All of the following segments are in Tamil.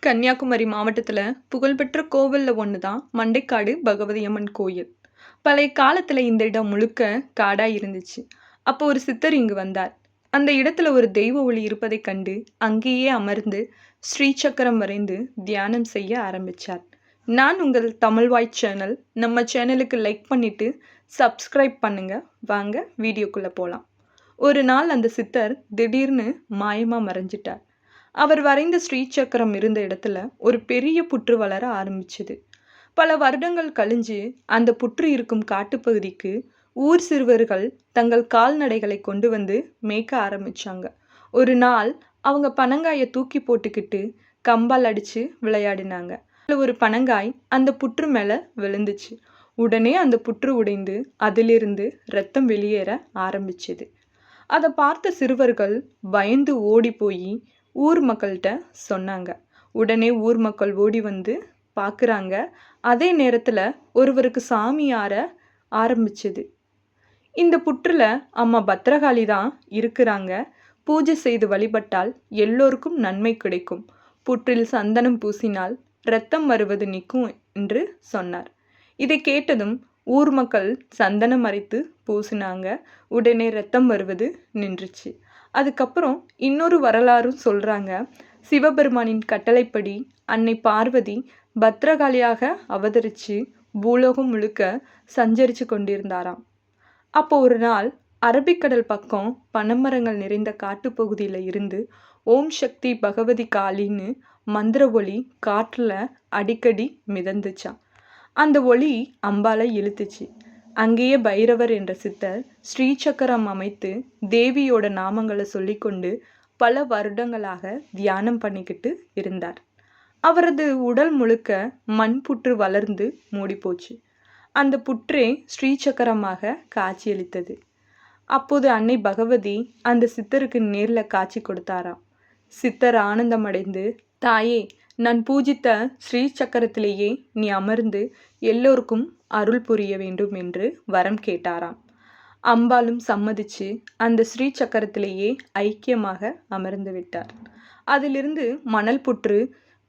கன்னியாகுமரி மாவட்டத்தில் புகழ்பெற்ற கோவிலில் ஒன்று தான் மண்டைக்காடு பகவதி அம்மன் கோயில். பழைய காலத்தில் இந்த இடம் முழுக்க காடாக இருந்துச்சு. அப்போ ஒரு சித்தர் இங்கு வந்தார். அந்த இடத்துல ஒரு தெய்வ ஒளி இருப்பதைக் கண்டு அங்கேயே அமர்ந்து ஸ்ரீசக்கரம் வரைந்து தியானம் செய்ய ஆரம்பித்தார். நான் உங்கள் தமிழ்வாய் சேனல். நம்ம சேனலுக்கு லைக் பண்ணிவிட்டு சப்ஸ்கிரைப் பண்ணுங்க. வாங்க வீடியோக்குள்ளே போகலாம். ஒரு நாள் அந்த சித்தர் திடீர்னு மாயமாக மறைஞ்சிட்டார். அவர் வரைந்த ஸ்ரீசக்கரம் இருந்த இடத்துல ஒரு பெரிய புற்று வளர ஆரம்பிச்சது. பல வருடங்கள் கழிஞ்சு அந்த புற்று இருக்கும் காட்டுப்பகுதிக்கு ஊர் சிறுவர்கள் தங்கள் கால்நடைகளை கொண்டு வந்து மேய்க்க ஆரம்பிச்சாங்க. ஒரு நாள் அவங்க பனங்காயை தூக்கி போட்டுக்கிட்டு கம்பால் அடிச்சு விளையாடினாங்க. ஒரு பனங்காய் அந்த புற்று மேல விழுந்துச்சு. உடனே அந்த புற்று உடைந்து அதிலிருந்து ரத்தம் வெளியேற ஆரம்பிச்சது. அதை பார்த்த சிறுவர்கள் பயந்து ஓடி போய் ஊர் மக்கள்கிட்ட சொன்னாங்க. உடனே ஊர் மக்கள் ஓடி வந்து பார்க்குறாங்க. அதே நேரத்தில் ஒருவருக்கு சாமி ஆற ஆரம்பிச்சது. இந்த புற்றுல அம்மா பத்ரகாளி தான் இருக்கிறாங்க. பூஜை செய்து வழிபட்டால் எல்லோருக்கும் நன்மை கிடைக்கும். புற்றில் சந்தனம் பூசினால் இரத்தம் வருவது நிற்கும் என்று சொன்னார். இதை கேட்டதும் ஊர் மக்கள் சந்தனம் அரைத்து பூசினாங்க. உடனே இரத்தம் வருவது நின்றுச்சு. அதுக்கப்புறம் இன்னொரு வரலாறும் சொல்கிறாங்க. சிவபெருமானின் கட்டளைப்படி அன்னை பார்வதி பத்ரகாளியாக அவதரித்து பூலோகம் முழுக்க சஞ்சரித்து கொண்டிருந்தாராம். அப்போ ஒரு நாள் அரபிக்கடல் பக்கம் பனைமரங்கள் நிறைந்த காட்டுப்பகுதியில் இருந்து ஓம் சக்தி பகவதி காளின்னு மந்திர ஒளி காற்றில் அடிக்கடி மிதந்துச்சான். அந்த ஒளி அம்பாலை இழுத்துச்சு. அங்கேயே பைரவர் என்ற சித்தர் ஸ்ரீசக்கரம் அமைத்து தேவியோட நாமங்களை சொல்லிக்கொண்டு பல வருடங்களாக தியானம் பண்ணிக்கிட்டு இருந்தார். அவரது உடல் முழுக்க மண் புற்று வளர்ந்து மூடிப்போச்சு. அந்த புற்றே ஸ்ரீசக்கரமாக காட்சியளித்தது. அப்போது அன்னை பகவதி அந்த சித்தருக்கு நேரில் காட்சி கொடுத்தாராம். சித்தர் ஆனந்தமடைந்து, தாயே, நான் பூஜித்த ஸ்ரீசக்கரத்திலேயே நீ அமர்ந்து எல்லோருக்கும் அருள் புரிய வேண்டும் என்று வரம் கேட்டாராம். அம்பாலும் சம்மதிச்சு அந்த ஸ்ரீசக்கரத்திலேயே ஐக்கியமாக அமர்ந்து விட்டார். அதிலிருந்து மணல் புற்று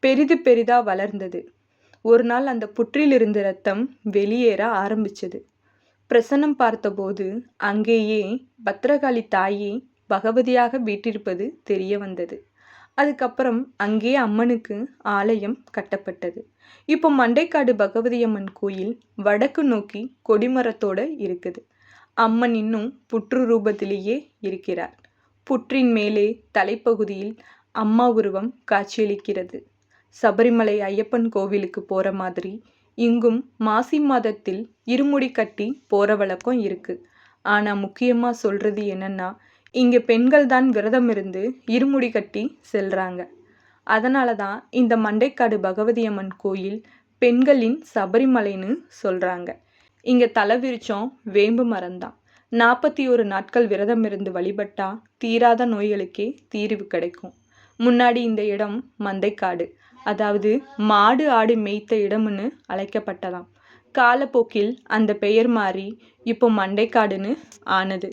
பெரிதாக வளர்ந்தது. ஒரு நாள் அந்த புற்றிலிருந்து இரத்தம் வெளியேற ஆரம்பிச்சது. பிரசன்னம் பார்த்தபோது அங்கேயே பத்ரகாளி தாயே பகவதியாக வீட்டிருப்பது தெரிய வந்தது. அதுக்கப்புறம் அங்கே அம்மனுக்கு ஆலயம் கட்டப்பட்டது. இப்போ மண்டைக்காடு பகவதி அம்மன் கோயில் வடக்கு நோக்கி கொடிமரத்தோடு இருக்குது. அம்மன் இன்னும் புற்று ரூபத்திலேயே இருக்கிறார். புற்றின் மேலே தலைப்பகுதியில் அம்மா உருவம் காட்சியளிக்கிறது. சபரிமலை ஐயப்பன் கோவிலுக்கு போகிற மாதிரி இங்கும் மாசி மாதத்தில் இருமுடி கட்டி போகிற வழக்கம் இருக்குது. ஆனால் முக்கியமாக சொல்கிறது என்னென்னா, இங்கே பெண்கள் தான் விரதம் இருந்து இருமுடி கட்டி செல்கிறாங்க. அதனால தான் இந்த மண்டைக்காடு பகவதி அம்மன் கோயில் பெண்களின் சபரிமலைன்னு சொல்கிறாங்க. இங்கே தலைவிரிச்சோம் வேம்பு மரம்தான். 41 நாட்கள் விரதம் இருந்து வழிபட்டா தீராத நோய்களுக்கே தீர்வு கிடைக்கும். முன்னாடி இந்த இடம் மந்தைக்காடு, அதாவது மாடு ஆடு மேய்த்த இடம்னு அழைக்கப்பட்டதாம். காலப்போக்கில் அந்த பெயர் மாறி இப்போ மண்டைக்காடுன்னு ஆனது.